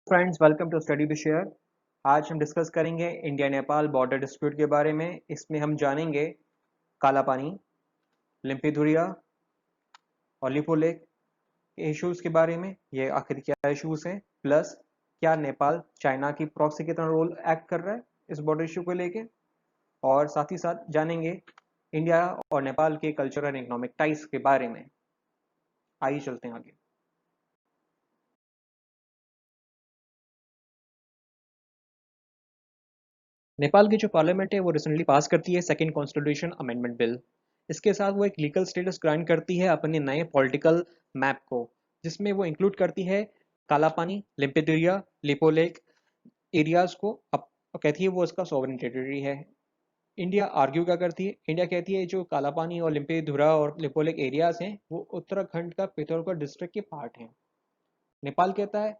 Friends, welcome to study with share. आज हम discuss करेंगे इंडिया नेपाल बॉर्डर डिस्प्यूट के बारे में। इसमें हम जानेंगे काला पानी, लिम्पिधुरिया और लिपो लेक इश्यूज के बारे में। ये आखिर क्या इश्यूज हैं, प्लस क्या नेपाल चाइना की प्रॉक्सी की तरह रोल एक्ट कर रहा है इस बॉर्डर इशू को लेके, और साथ ही साथ जानेंगे इंडिया और नेपाल के कल्चरल एंड इकोनॉमिक टाइज के बारे में। आइए चलते हैं आगे। नेपाल की जो पार्लियामेंट है वो रिसेंटली पास करती है सेकंड कॉन्स्टिट्यूशन अमेंडमेंट बिल। इसके साथ वो एक लीगल स्टेटस ग्रांट करती है अपने नए पॉलिटिकल मैप को, जिसमें वो इंक्लूड करती है काला पानी, लिम्पिधुरिया, लिपो लेक एरियाज को। अब कहती है वो इसका सॉवरेन टेरिटरी है। इंडिया आर्ग्यू क्या करती है? इंडिया कहती है जो काला पानी और लिम्पिधुरा और लिपो लेक एरियाज हैं वो उत्तराखंड का पिथौरागढ़ डिस्ट्रिक्ट के पार्ट हैं। नेपाल कहता है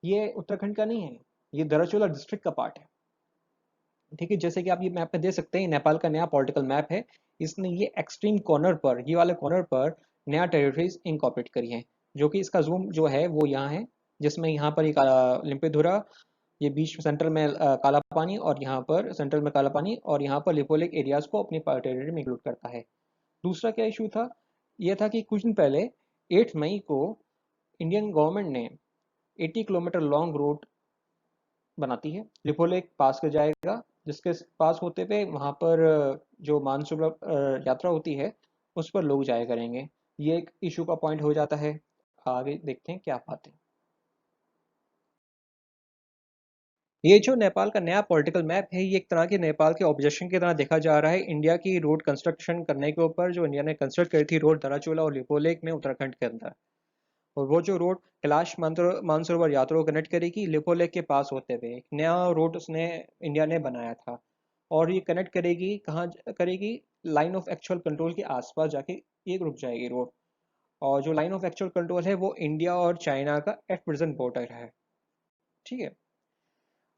ये उत्तराखंड का नहीं है, ये दराचूला डिस्ट्रिक्ट का पार्ट है। ठीक है, जैसे कि आप ये मैप में देख सकते हैं, नेपाल का नया पॉलिटिकल मैप है। इसने ये एक्सट्रीम कॉर्नर पर, ये वाले कॉर्नर पर नया टेरिटरीज इनकॉर्पोरेट करी है, जो कि इसका जूम जो है वो यहाँ है, जिसमें यहाँ पर एक लिम्पिधुरा, ये बीच सेंट्रल में काला पानी, और यहाँ पर सेंट्रल में काला पानी, और यहाँ पर लिपोलेक एरियाज को अपनी टेरिटरी में इंक्लूड करता है। दूसरा क्या इशू था? ये था कि कुछ दिन पहले 8 मई को इंडियन गवर्नमेंट ने 80 किलोमीटर लॉन्ग रोड बनाती है, लिपोलेक पास कर जाएगा, जिसके पास होते हुए वहाँ पर जो मानसून यात्रा होती है उस पर लोग जाया करेंगे। ये एक इशू का पॉइंट हो जाता है। आगे देखते हैं क्या बात है। ये जो नेपाल का नया पॉलिटिकल मैप है, ये एक तरह के नेपाल के ऑब्जेक्शन की तरह देखा जा रहा है इंडिया की रोड कंस्ट्रक्शन करने के ऊपर, जो इंडिया ने कंस्ट्रक्ट करी थी रोड धाराचूला और लिपोलेक में उत्तराखंड के अंदर। और वो जो रोड कैलाश मानसरोवर यात्रा को कनेक्ट करेगी लिपोलेक के पास होते हुए, एक नया रोड उसने इंडिया ने बनाया था। और ये कनेक्ट करेगी कहाँ करेगी? लाइन ऑफ एक्चुअल कंट्रोल के आसपास जाके ये रुक जाएगी रोड। और जो लाइन ऑफ एक्चुअल कंट्रोल है वो इंडिया और चाइना का एट प्रेजेंट बॉर्डर है। ठीक है।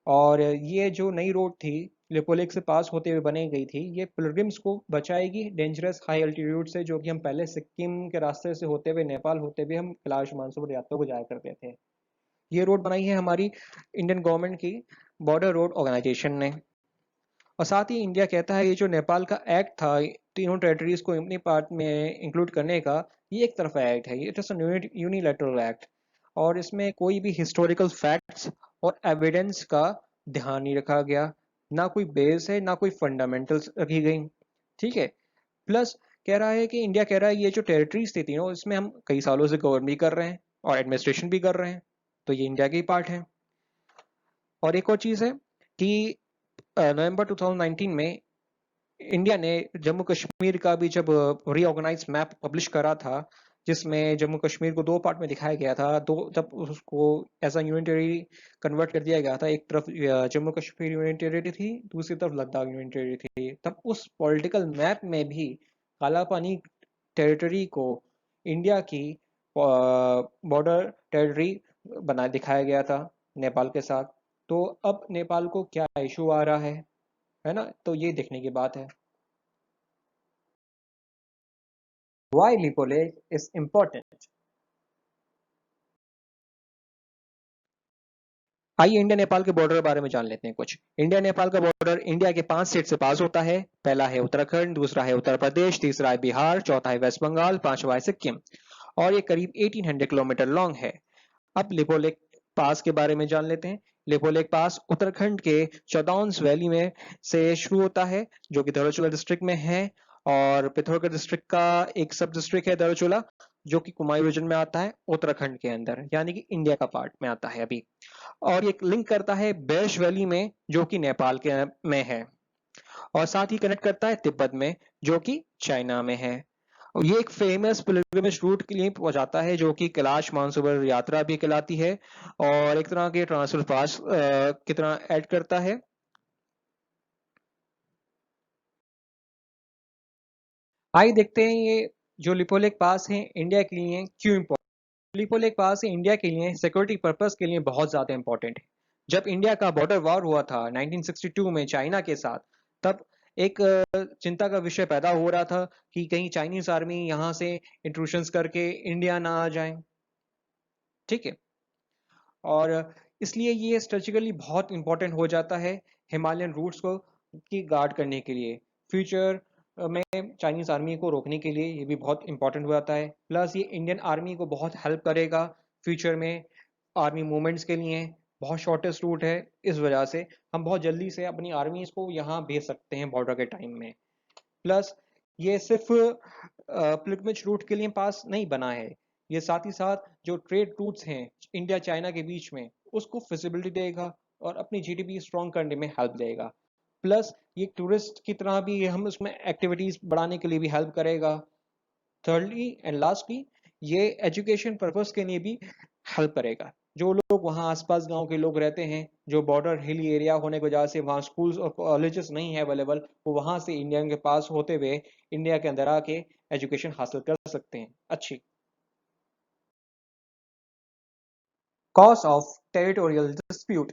और ये जो नई रोड थी लिपोलेक से पास होते हुए बनाई गई थी, ये पिलग्रिम्स को बचाएगी डेंजरस हाई अल्टीट्यूड से, जो कि हम पहले सिक्किम के रास्ते से होते हुए नेपाल होते हुए हम कैलाश मानसरोवर यात्रा को जाया करते थे। ये रोड बनाई है हमारी इंडियन गवर्नमेंट की बॉर्डर रोड ऑर्गेनाइजेशन ने। और साथ ही इंडिया कहता है ये जो नेपाल का एक्ट था तीनों टेरिटरीज को अपनी पार्ट में इंक्लूड करने का, ये एक तरफा एक्ट है, ये इट इज यूनिलैटरल एक्ट। और इसमें कोई भी हिस्टोरिकल फैक्ट्स और एविडेंस का ध्यान नहीं रखा गया, ना कोई बेस है ना कोई फंडामेंटल्स रखी गई। ठीक है। प्लस कह रहा है कि इंडिया कह रहा है ये जो टेरिटरीज थी तीनों, इसमें हम कई सालों से गवर्न भी कर रहे हैं और एडमिनिस्ट्रेशन भी कर रहे हैं, तो ये इंडिया के ही पार्ट है। और एक और चीज़ है कि नवंबर 2019 में इंडिया ने जम्मू कश्मीर का भी जब रीऑर्गेनाइज मैप पब्लिश करा था, जिसमें जम्मू कश्मीर को दो पार्ट में दिखाया गया था, दो जब उसको as a union territory convert कर दिया गया था, एक तरफ जम्मू कश्मीर यूनियन टेरिटरी थी, दूसरी तरफ लद्दाख यूनियन टेरिटरी थी, तब उस पॉलिटिकल मैप में भी काला पानी टेरिटरी को इंडिया की बॉर्डर टेरिटरी बना दिखाया गया था नेपाल के साथ। तो अब नेपाल को क्या इशू आ रहा है ना? तो ये देखने की बात है। Why Lipo Lake is important? आइए इंडिया नेपाल के बॉर्डर के बारे में जान लेते हैं कुछ। इंडिया नेपाल का बॉर्डर इंडिया के 5 स्टेट से पास होता है। पहला है उत्तराखंड, दूसरा है उत्तर प्रदेश, तीसरा है बिहार, चौथा है वेस्ट बंगाल, पांचवा है सिक्किम। और ये करीब 1800 किलोमीटर लॉन्ग है। अब लिपो लेक पास के बारे में जान लेते हैं। लिपो लेक पास उत्तराखंड के चौदांस वैली में से शुरू होता है, जो कि धाराचूला डिस्ट्रिक्ट में है। और पिथौरागढ़ डिस्ट्रिक्ट का एक सब डिस्ट्रिक्ट है धाराचूला, जो कि कुमाऊं रीजन में आता है उत्तराखंड के अंदर, यानी कि इंडिया का पार्ट में आता है अभी। और ये लिंक करता है बेश वैली में, जो कि नेपाल के में है। और साथ ही कनेक्ट करता है तिब्बत में, जो कि चाइना में है। और ये एक फेमस पिलग्रिमेज रूट के लिए पहुंचाता है, जो कि कैलाश मानसरोवर यात्रा भी कहलाती है, और एक तरह के ट्रांसफर पास की तरह ऐड करता है। आइए देखते हैं ये जो लिपोलेक पास है इंडिया के लिए क्यों इम्पोर्टेंट। लिपोलेक पास है इंडिया के लिए सिक्योरिटी पर्पस के लिए बहुत ज़्यादा इंपॉर्टेंट है। जब इंडिया का बॉर्डर वॉर हुआ था 1962 में चाइना के साथ, तब एक चिंता का विषय पैदा हो रहा था कि कहीं चाइनीज आर्मी यहाँ से इंट्रूशंस करके इंडिया ना आ जाए। ठीक है। और इसलिए ये स्ट्रेटेजिकली बहुत इंपॉर्टेंट हो जाता है हिमालयन रूट्स को की गार्ड करने के लिए। फ्यूचर में चाइनीज आर्मी को रोकने के लिए ये भी बहुत इंपॉर्टेंट हो जाता है। प्लस ये इंडियन आर्मी को बहुत हेल्प करेगा फ्यूचर में आर्मी मूवमेंट्स के लिए। बहुत शॉर्टेस्ट रूट है, इस वजह से हम बहुत जल्दी से अपनी आर्मीज को यहाँ भेज सकते हैं बॉर्डर के टाइम में। प्लस ये सिर्फ पिलग्रिमेज रूट के लिए पास नहीं बना है, ये साथ ही साथ जो ट्रेड रूट्स हैं इंडिया चाइना के बीच में उसको फिजिबिलिटी देगा और अपनी जीडीपी स्ट्रॉन्ग करने में हेल्प देगा। प्लस ये टूरिस्ट की तरह भी हम उसमें एक्टिविटीज बढ़ाने के लिए भी हेल्प करेगा। थर्डली एंड लास्टली ये एजुकेशन पर्पस के लिए भी हेल्प करेगा। जो लोग वहाँ आसपास गांव के लोग रहते हैं, जो बॉर्डर हिली एरिया होने की वजह से वहाँ स्कूल्स और कॉलेजेस नहीं है अवेलेबल, वो वहाँ से इंडिया के पास होते हुए इंडिया के अंदर आके एजुकेशन हासिल कर सकते हैं अच्छी। Cause of territorial dispute.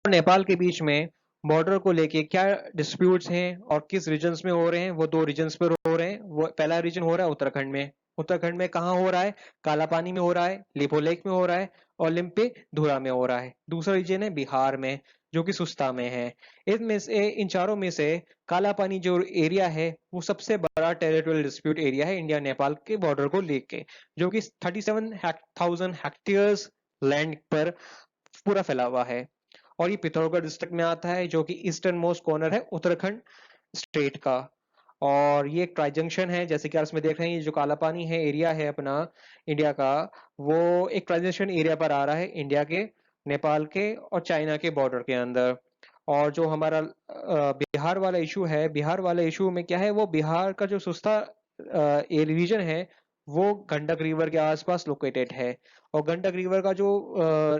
Nepal के बीच में बॉर्डर को लेके क्या डिस्प्यूट्स हैं और किस रीजन्स में हो रहे हैं, वो दो रीजन्स पे हो रहे हैं। वो पहला रीजन हो रहा है उत्तराखंड में। उत्तराखंड में कहाँ हो रहा है? कालापानी में हो रहा है, लिपो लेक में हो रहा है और लिम्पे धुरा में हो रहा है। दूसरा रीजन है बिहार में, जो कि सुस्ता में है। इनमें से इन चारों में से कालापानी जो एरिया है वो सबसे बड़ा टेरिटोरियल डिस्प्यूट एरिया है इंडिया नेपाल के बॉर्डर को लेके, जो कि 37,000 हेक्टेयर्स लैंड पर पूरा फैला हुआ है। और ये पिथौरागढ़ डिस्ट्रिक्ट में आता है, जो कि ईस्टर्न मोस्ट कॉर्नर है उत्तराखंड स्टेट का। और ये एक ट्राई जंक्शन है, जैसे कि आप इसमें देख रहे हैं, ये जो काला पानी है एरिया है अपना इंडिया का, वो एक ट्रांजिशन एरिया पर आ रहा है इंडिया के, नेपाल के और चाइना के बॉर्डर के अंदर। और जो हमारा बिहार वाला इशू है, बिहार वाला इशू में क्या है, वो बिहार का जो सुस्ता रीजन है वो गंडक रिवर के आसपास लोकेटेड है। और गंडक रिवर का जो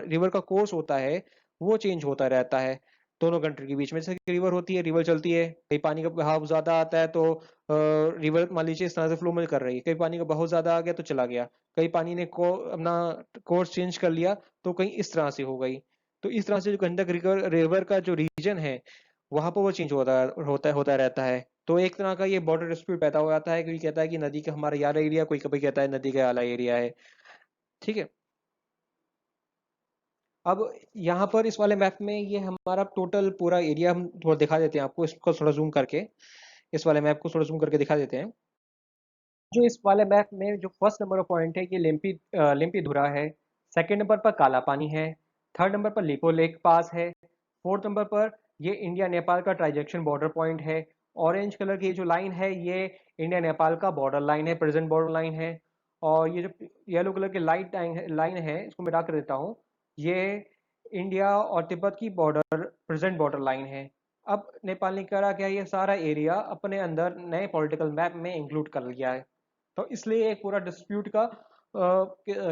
रिवर का कोर्स होता है वो चेंज होता रहता है दोनों कंट्री के बीच में। जैसे रिवर होती है, रिवर चलती है, कहीं पानी का बहाव ज्यादा आता है तो रिवर मान लीजिए इस तरह से फ्लो में कर रही है, कहीं पानी का बहुत ज्यादा आ गया तो चला गया, कहीं पानी ने अपना कोर्स चेंज कर लिया तो कहीं इस तरह से हो गई। तो इस तरह से जो गंडक रिवर का जो रीजन है वहां पर वो चेंज होता रहता है। तो एक तरह का ये बॉर्डर डिस्प्यूट पैदा हो जाता है, कोई कहता है कि नदी का हमारा याला एरिया, कोई कभी कहता है नदी का याला एरिया है। ठीक है। अब यहाँ पर इस वाले मैप में ये हमारा टोटल पूरा एरिया हम थोड़ा दिखा देते हैं आपको, इसको थोड़ा जूम करके, इस वाले मैप को थोड़ा जूम करके दिखा देते हैं। जो इस वाले मैप में जो फर्स्ट नंबर पॉइंट है, ये लिम्पी धुरा है। सेकंड नंबर पर काला पानी है। थर्ड नंबर पर लिपो लेक पास है। फोर्थ नंबर पर ये इंडिया नेपाल का ट्रांजैक्शन बॉर्डर पॉइंट है। ऑरेंज कलर की जो लाइन है ये इंडिया नेपाल का बॉर्डर लाइन है, प्रेजेंट बॉर्डर लाइन है। और ये जो येलो कलर की लाइट लाइन है, इसको मिटा कर देता हूँ, ये इंडिया और तिब्बत की बॉर्डर प्रेजेंट बॉर्डर लाइन है। अब नेपाल ने करा क्या, ये सारा एरिया अपने अंदर नए पॉलिटिकल मैप में इंक्लूड कर लिया है। तो इसलिए एक पूरा डिस्प्यूट का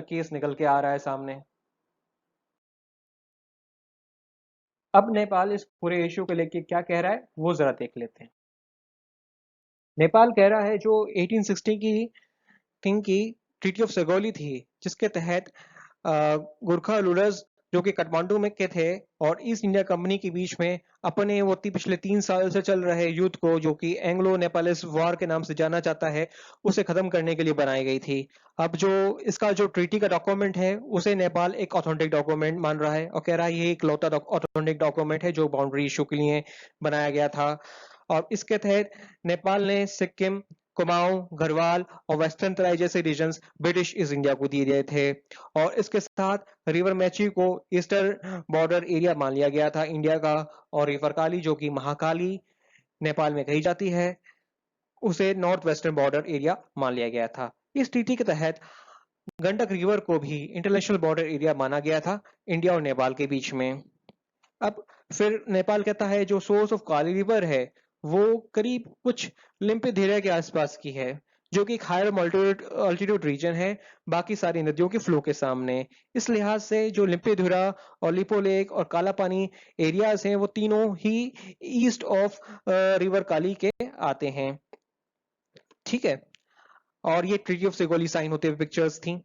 केस निकल के आ रहा है सामने। अब नेपाल इस पूरे इश्यू को लेके क्या कह रहा है वो जरा देख लेते हैं। नेपाल कह रहा है जो 1860 की थिंग की ट्रीटी ऑफ सगौली थी, जिसके तहत गुरखा रूलर्स जो कि काठमांडू में के थे और ईस्ट इंडिया कंपनी के बीच में अपने वो पिछले 3 साल से चल रहे युद्ध को, जो कि एंग्लो नेपालिस वॉर के नाम से जाना जाता है, उसे खत्म करने के लिए बनाई गई थी। अब जो इसका जो ट्रीटी का डॉक्यूमेंट है उसे नेपाल एक ऑथेंटिक डॉक्यूमेंट मान रहा है और कह रहा है ये एक लौता ऑथेंटिक डॉक्यूमेंट है जो बाउंड्री इशू के लिए बनाया गया था। और इसके तहत नेपाल ने सिक्किम, कुमाऊं, गढ़वाल और वेस्टर्न तराई जैसे रीजन्स ब्रिटिश ईस्ट इंडिया को दिए गए थे। और इसके साथ रिवर मैची को ईस्टर्न बॉर्डर एरिया मान लिया गया था इंडिया का। और रिवर काली जो कि महाकाली नेपाल में कही जाती है, उसे नॉर्थ वेस्टर्न बॉर्डर एरिया मान लिया गया था। इस ट्रीटी के तहत गंडक रिवर को भी इंटरनेशनल बॉर्डर एरिया माना गया था इंडिया और नेपाल के बीच में। अब फिर नेपाल कहता है जो सोर्स ऑफ काली रिवर है वो करीब कुछ लिम्पिधेरा के आसपास की है, जो कि एक हायर अल्टीट्यूड रीजन है बाकी सारी नदियों के फ्लो के सामने। इस लिहाज से जो लिम्पिधुरा और लिपो लेक और काला पानी एरियाज हैं वो तीनों ही ईस्ट ऑफ रिवर काली के आते हैं। ठीक है। और ये ट्रीटी ऑफ सेगोली साइन होते हुए पिक्चर्स थी।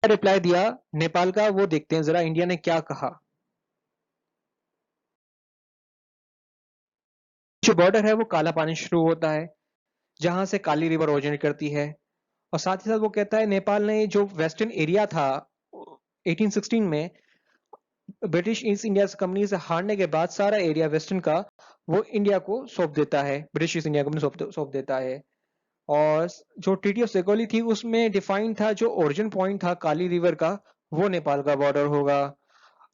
रिप्लाई दिया नेपाल का वो देखते हैं जरा इंडिया ने क्या कहा। जो बॉर्डर है वो काला पानी शुरू होता है, जहां से काली रिवर ओरिजिनेट करती है। और साथ ही साथ वो कहता है नेपाल ने जो वेस्टर्न एरिया था 1816 में ब्रिटिश ईस्ट इंडिया कंपनी से हारने के बाद, सारा एरिया वेस्टर्न का वो इंडिया को सौंप देता है, ब्रिटिश ईस्ट इंडिया कंपनी सौंप देता है। और जो ट्रीटी ऑफ सेगोली थी उसमें डिफाइन था जो ओरिजिन पॉइंट था काली रिवर का, वो नेपाल का बॉर्डर होगा।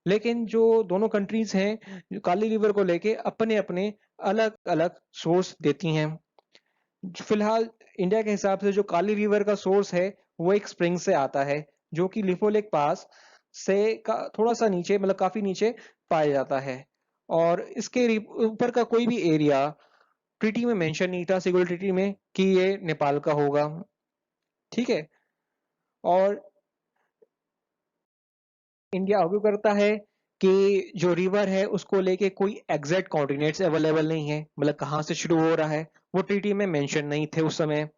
लेकिन जो दोनों कंट्रीज हैं, जो काली रिवर को लेके अपने अपने अलग अलग सोर्स देती हैं। फिलहाल इंडिया के हिसाब से जो काली रिवर का सोर्स है वो एक स्प्रिंग से आता है, जो कि लिपोलेक पास से थोड़ा सा नीचे, मतलब काफी नीचे पाया जाता है। और इसके ऊपर का कोई भी एरिया ट्रीटी में मेंशन नहीं था, सिगुल ट्रीटी में, कि ये नेपाल का होगा। ठीक है। और इंडिया आर्ग्यू करता है कि जो रिवर है उसको लेके कोई एग्जैक्ट कोऑर्डिनेट्स अवेलेबल नहीं है, मतलब कहाँ से शुरू हो रहा है वो ट्रीटी में मेंशन नहीं थे उस समय।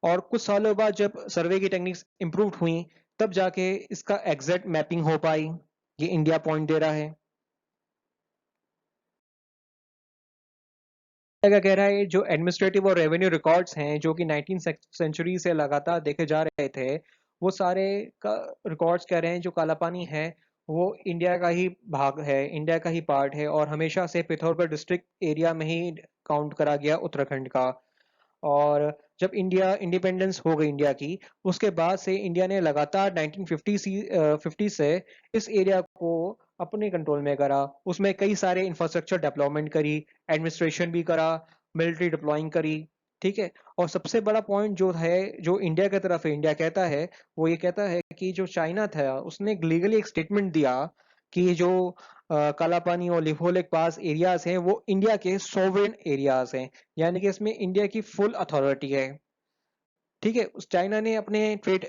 और कुछ सालों बाद जब सर्वे की टेक्निक्स इंप्रूव हुई, तब जाके इसका एग्जैक्ट मैपिंग हो पाई। ये इंडिया पॉइंट दे रहा है। क्या कह रहा है, जो एडमिनिस्ट्रेटिव और रेवेन्यू रिकॉर्ड्स हैं जो कि 19 सेंचुरी से लगातार देखे जा रहे थे, वो सारे का रिकॉर्ड्स कह रहे हैं जो काला पानी है वो इंडिया का ही भाग है, इंडिया का ही पार्ट है, और हमेशा से पिथौरागढ़ डिस्ट्रिक्ट एरिया में ही काउंट करा गया उत्तराखंड का। और जब इंडिया इंडिपेंडेंस हो गई इंडिया की, उसके बाद से इंडिया ने लगातार 1950 से इस एरिया को अपने कंट्रोल में करा। उसमें कई सारे इंफ्रास्ट्रक्चर डेवलपमेंट करी, एडमिनिस्ट्रेशन भी करा, मिलिट्री डिप्लॉइंग करी। ठीक है। और सबसे बड़ा पॉइंट जो है, जो इंडिया की तरफ है, इंडिया कहता है, वो ये कहता है कि जो चाइना था उसने लीगली एक स्टेटमेंट दिया कि जो काला पानी और लिहोलेक पास एरियाज हैं वो इंडिया के सोवरेन एरियाज हैं, यानी कि इसमें इंडिया की फुल अथॉरिटी है। ठीक है। उस चाइना ने अपने ट्रेड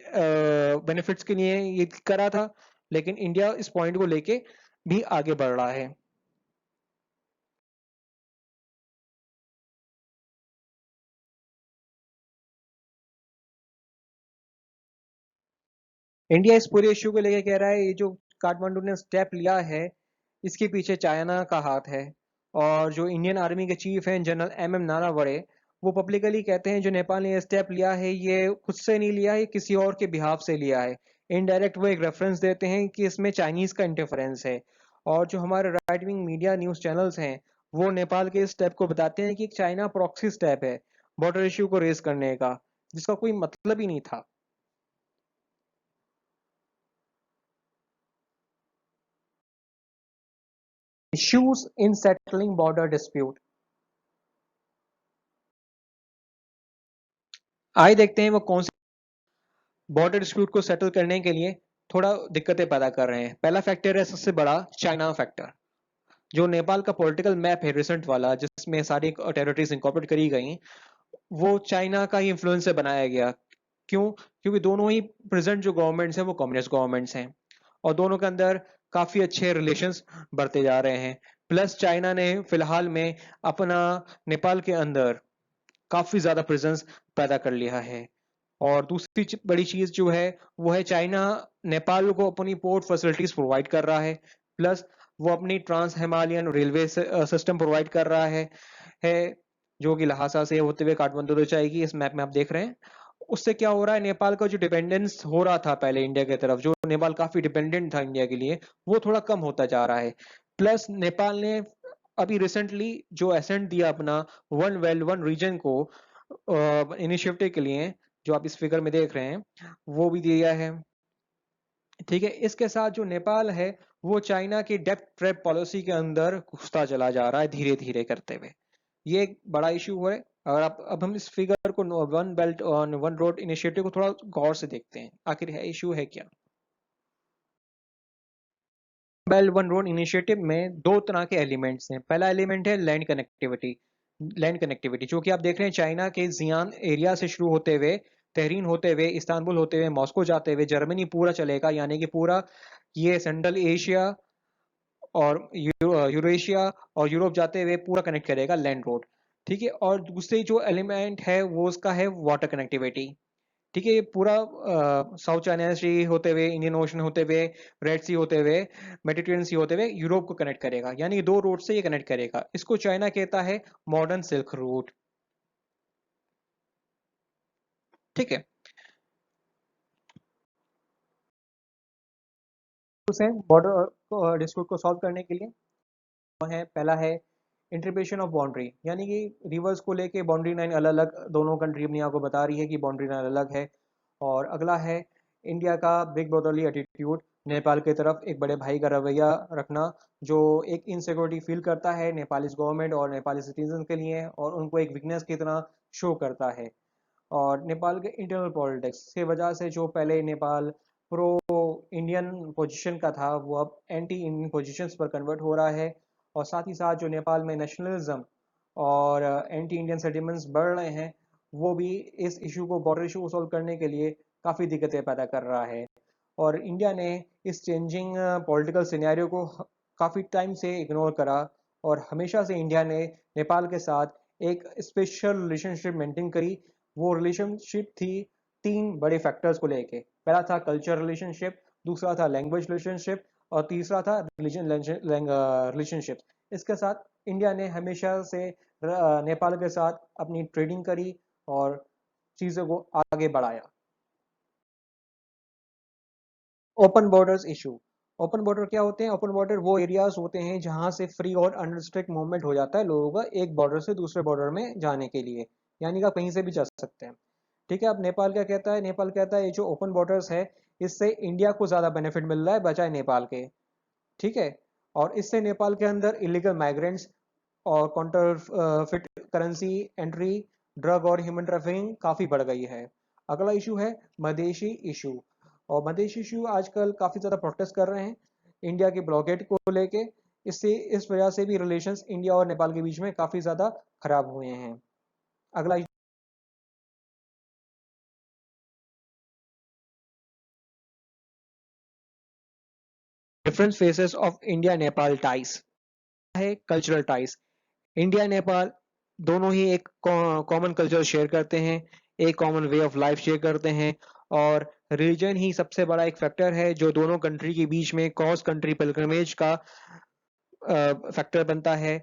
बेनिफिट्स के लिए ये करा था, लेकिन इंडिया इस पॉइंट को लेके भी आगे बढ़ रहा है। इंडिया इस पूरे इश्यू को लेके कह रहा है ये जो काठमांडू ने स्टेप लिया है, इसके पीछे चाइना का हाथ है। और जो इंडियन आर्मी के चीफ हैं जनरल एम एम नारावड़े, वो पब्लिकली कहते हैं जो नेपाल ने ये स्टेप लिया है ये खुद से नहीं लिया है, किसी और के बिहाफ से लिया है। इनडायरेक्ट वो एक रेफरेंस देते हैं कि इसमें चाइनीज का इंटरफेरेंस है। और जो हमारे right wing media news channels हैं, वो नेपाल के इस स्टेप को बताते हैं कि एक चाइना प्रॉक्सी स्टेप है बॉर्डर इश्यू को रेज करने का, जिसका कोई मतलब ही नहीं था। Issues in settling border dispute. आइए देखते हैं वो कौन से बॉर्डर डिस्प्यूट को सेटल करने के लिए थोड़ा दिक्कतें पैदा कर रहे हैं। पहला फैक्टर है सबसे बड़ा, चाइना फैक्टर। जो नेपाल का पॉलिटिकल मैप है रिसेंट वाला, जिसमें सारी टेरिटरीज इंकॉर्पोरेट करी गई, वो चाइना का ही इन्फ्लुएंस से बनाया गया। क्यों? क्योंकि दोनों ही प्रेजेंट जो गवर्नमेंट्स हैं वो कम्युनिस्ट गवर्नमेंट्स हैं, और दोनों के अंदर काफी अच्छे रिलेशंस बढ़ते जा रहे हैं। प्लस चाइना ने फिलहाल में अपना नेपाल के अंदर काफी ज्यादा प्रेजेंस पैदा कर लिया है। और दूसरी बड़ी चीज जो है वो है चाइना नेपाल को अपनी पोर्ट फैसिलिटीज प्रोवाइड कर रहा है। प्लस वो अपनी trans Himalayan railway system provide कर रहा है जो कि लहासा से होते हुए काठमांडू तक जाएगी। इस मैप में आप देख रहे हैं। उससे क्या हो रहा है, नेपाल का जो डिपेंडेंस हो रहा था पहले इंडिया की तरफ, जो नेपाल काफी डिपेंडेंट था इंडिया के लिए, वो थोड़ा कम होता जा रहा है। प्लस नेपाल ने अभी रिसेंटली जो एसेंट दिया अपना वन वेल्थ वन रीजन को इनिशिएटिव के लिए, जो आप इस फिगर में देख रहे हैं, वो भी दिया है। ठीक है। इसके साथ जो नेपाल है वो चाइना की डेप्थ ट्रैप पॉलिसी के अंदर घुसता चला जा रहा है धीरे धीरे करते हुए। ये एक बड़ा इशू है। अगर आप अब हम इस फिगर को वन बेल्ट और वन रोड इनिशिएटिव को थोड़ा गौर से देखते हैं, आखिर है इशू है क्या। बेल्ट वन रोड इनिशिएटिव में दो तरह के एलिमेंट्स हैं। पहला एलिमेंट है लैंड कनेक्टिविटी। लैंड कनेक्टिविटी जो कि आप देख रहे हैं चाइना के जियान एरिया से शुरू होते हुए, तेहरीन होते हुए, इस्तांबुल होते हुए, मॉस्को जाते हुए, जर्मनी पूरा चलेगा, यानी कि पूरा ये सेंट्रल एशिया और यूरेशिया और यूरोप जाते हुए पूरा कनेक्ट करेगा लैंड रोड। ठीक है। और दूसरी जो एलिमेंट है वो उसका है वाटर कनेक्टिविटी। ठीक है। ये पूरा साउथ चाइना सी होते हुए, इंडियन ओशन होते हुए, रेड सी होते हुए, मेडिटेरियन सी होते हुए यूरोप को कनेक्ट करेगा, यानी कि दो रूट से ये कनेक्ट करेगा। इसको चाइना कहता है मॉडर्न सिल्क रूट। ठीक है, उसे बॉर्डर डिस्प्यूट को सॉल्व करने के लिए है, पहला है इंटरप्रिटेशन ऑफ बाउंड्री, यानी कि रिवर्स को लेके बाउंड्री लाइन अलग अलग दोनों कंट्री अपनी आपको बता रही है कि बाउंड्री लाइन अलग है। और अगला है इंडिया का बिग ब्रदरली एटीट्यूड, नेपाल की तरफ एक बड़े भाई का रवैया रखना, जो एक इनसिक्योरिटी फील करता है नेपाली गवर्नमेंट और नेपाली सिटीजन के लिए और उनको एक वीकनेस की तरह शो करता है। और नेपाल के इंटरनल पॉलिटिक्स की वजह से जो पहले नेपाल प्रो इंडियन पोजीशन का था वो अब एंटी इंडियन पोजीशंस पर कन्वर्ट हो रहा है। और साथ ही साथ जो नेपाल में नेशनलिज्म और एंटी इंडियन सेंटिमेंट्स बढ़ रहे हैं, वो भी इस इशू को, बॉर्डर इशू को सॉल्व करने के लिए काफ़ी दिक्कतें पैदा कर रहा है। और इंडिया ने इस चेंजिंग पॉलिटिकल सिनेरियो को काफ़ी टाइम से इग्नोर करा और हमेशा से इंडिया ने नेपाल के साथ एक स्पेशल रिलेशनशिप मेंटेन करी। वो रिलेशनशिप थी तीन बड़े फैक्टर्स को लेके, पहला था कल्चर रिलेशनशिप, दूसरा था लैंग्वेज रिलेशनशिप और तीसरा था रिलीजन रिलेशनशिप। इसके साथ इंडिया ने हमेशा से नेपाल के साथ अपनी ट्रेडिंग करी और चीज़ों को आगे बढ़ाया। Open borders issue, open border क्या होते हैं? ओपन बॉर्डर वो एरियाज होते हैं जहां से फ्री और अनरिस्ट्रिक्ट मूवमेंट हो जाता है लोगों का एक बॉर्डर से दूसरे बॉर्डर में जाने के लिए, यानी कि आप कहीं से भी जा सकते हैं। ठीक है, अब नेपाल क्या कहता है? नेपाल कहता है ये जो ओपन बॉर्डर्स है इससे इंडिया को ज़्यादा बेनिफिट मिल रहा है बजाय नेपाल के। ठीक है, और इससे नेपाल के अंदर इलीगल माइग्रेंट्स और counter fit currency entry, drug और ह्यूमन ट्रैफिकिंग काफ़ी बढ़ गई है। अगला इशू है मधेशी इशू, और मधेशी इशू आजकल काफ़ी ज़्यादा प्रोटेस्ट कर रहे हैं इंडिया के ब्लॉकेट को लेके। इससे इस वजह से भी रिलेशंस इंडिया और नेपाल के बीच में काफ़ी ज़्यादा खराब हुए हैं। अगला different phases of India Nepal ties है, कल्चरल टाइज। इंडिया नेपाल दोनों ही एक कॉमन कल्चर शेयर करते हैं, एक common way of life share करते हैं। और रिलीजन ही सबसे बड़ा एक फैक्टर है जो दोनों कंट्री के बीच में क्रॉस कंट्री पिलग्रिमेज का फैक्टर बनता है।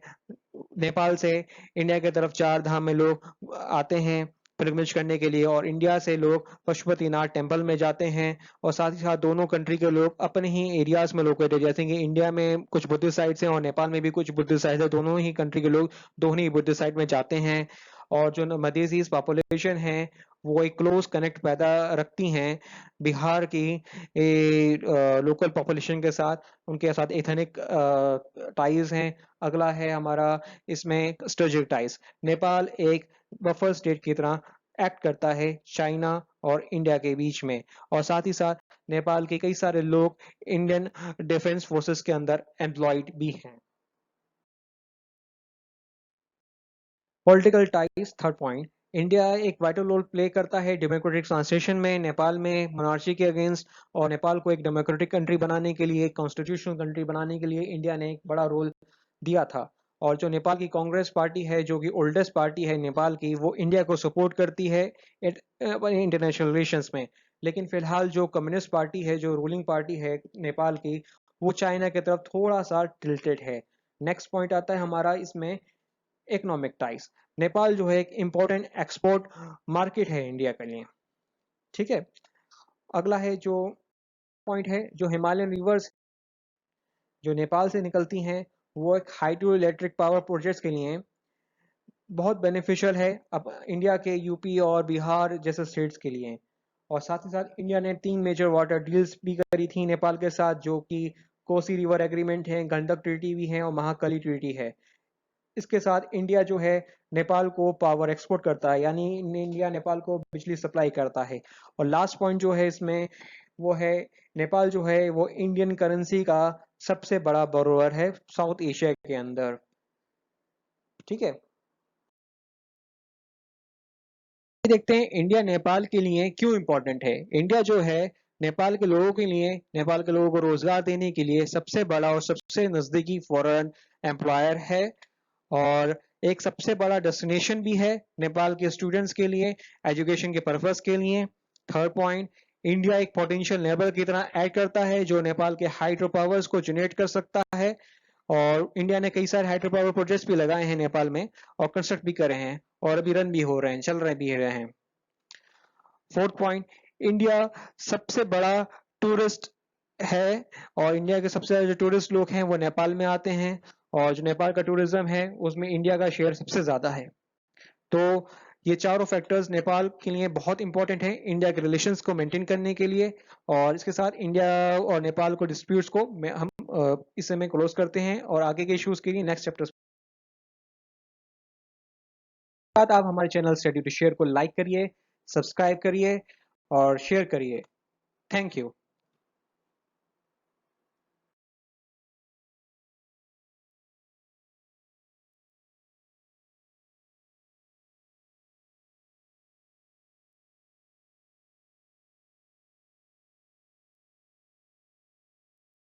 नेपाल से इंडिया की तरफ चार धाम में लोग आते हैं पिलग्रिमेज करने के लिए, और इंडिया से लोग पशुपतिनाथ टेम्पल में जाते हैं। और साथ ही साथ दोनों कंट्री के लोग अपने ही एरियाज में लोकेटेड, जैसे कि इंडिया में कुछ बुद्धिस्ट साइट्स हैं और नेपाल में भी कुछ बुद्धिस्ट साइट्स हैं, दोनों ही कंट्री के लोग दोनों ही बुद्धिस्ट साइट में जाते हैं। और जो मधेसी पॉपुलेशन है वो एक क्लोज कनेक्ट पैदा रखती हैं बिहार की लोकल पॉपुलेशन के साथ, उनके साथ एथनिक टाइज हैं। अगला है हमारा इसमें स्ट्रेटेजिक टाइज, नेपाल एक बफर स्टेट की तरह एक्ट करता है चाइना और इंडिया के बीच में। और साथ ही साथ नेपाल के कई सारे लोग इंडियन डिफेंस फोर्सेस के अंदर एम्प्लॉयड भी हैं। Political ties, third point, India एक वाइटल रोल प्ले करता है डेमोक्रेटिक ट्रांसलेशन में नेपाल में मोनार्ची के अगेंस्ट। और नेपाल को एक डेमोक्रेटिक कंट्री बनाने के लिए, कॉन्स्टिट्यूशनल कंट्री बनाने के लिए इंडिया ने एक बड़ा रोल दिया था। और जो नेपाल की कांग्रेस पार्टी है, जो कि ओल्डेस्ट पार्टी है नेपाल की, वो इंडिया को सपोर्ट करती है इंटरनेशनल रिलेशंस में। लेकिन फिलहाल जो कम्युनिस्ट पार्टी है, जो रूलिंग पार्टी है नेपाल की, वो चाइना की तरफ थोड़ा सा टिल्टेड है। नेक्स्ट पॉइंट आता है हमारा इसमें इकोनॉमिक टाइज। नेपाल जो है एक इम्पोर्टेंट एक्सपोर्ट मार्केट है इंडिया के लिए। ठीक है, अगला है जो पॉइंट है, जो हिमालयन रिवर्स जो नेपाल से निकलती हैं वो एक हाइड्रो इलेक्ट्रिक पावर प्रोजेक्ट्स के लिए बहुत बेनिफिशियल है अब इंडिया के यूपी और बिहार जैसे स्टेट्स के लिए। और साथ ही साथ इंडिया ने तीन मेजर वाटर डील्स भी करी थी नेपाल के साथ, जो कि कोसी रिवर एग्रीमेंट है, गंडक ट्रीटी भी है और महाकाली ट्रीटी है। इसके साथ इंडिया जो है नेपाल को पावर एक्सपोर्ट करता है, यानी इंडिया नेपाल को बिजली सप्लाई करता है। और लास्ट पॉइंट जो है इसमें वो है, नेपाल जो है वो इंडियन करेंसी का सबसे बड़ा बोरोवर है साउथ एशिया के अंदर। ठीक है, देखते हैं इंडिया नेपाल के लिए क्यों इम्पोर्टेंट है। इंडिया जो है नेपाल के लोगों के लिए, नेपाल के लोगों को रोजगार देने के लिए सबसे बड़ा और सबसे नजदीकी फॉरेन एम्प्लॉयर है, और एक सबसे बड़ा डेस्टिनेशन भी है नेपाल के स्टूडेंट्स के लिए, एजुकेशन के पर्पस के लिए। थर्ड पॉइंट, इंडिया एक पोटेंशियल नेबर की तरह ऐड करता है जो नेपाल के हाइड्रो पावर्स को जनरेट कर सकता है। और इंडिया ने कई सारे हाइड्रो पावर प्रोजेक्ट्स भी लगाए हैं नेपाल में और कंस्ट्रक्ट भी करे हैं और अभी रन भी हो रहे हैं, चल रहे भी रहे हैं। फोर्थ पॉइंट, इंडिया सबसे बड़ा टूरिस्ट है और इंडिया के सबसे ज्यादा जो टूरिस्ट लोग हैं वो नेपाल में आते हैं और जो नेपाल का टूरिज्म है उसमें इंडिया का शेयर सबसे ज्यादा है। तो ये चारों फैक्टर्स नेपाल के लिए बहुत इंपॉर्टेंट हैं इंडिया के रिलेशंस को मेंटेन करने के लिए। और इसके साथ इंडिया और नेपाल को डिस्प्यूट्स को हम इस समय क्लोज करते हैं और आगे के इश्यूज के लिए नेक्स्ट चैप्टर्स के बाद आप हमारे चैनल स्टडी टू शेयर को लाइक करिए, सब्सक्राइब करिए और शेयर करिए। Thank you.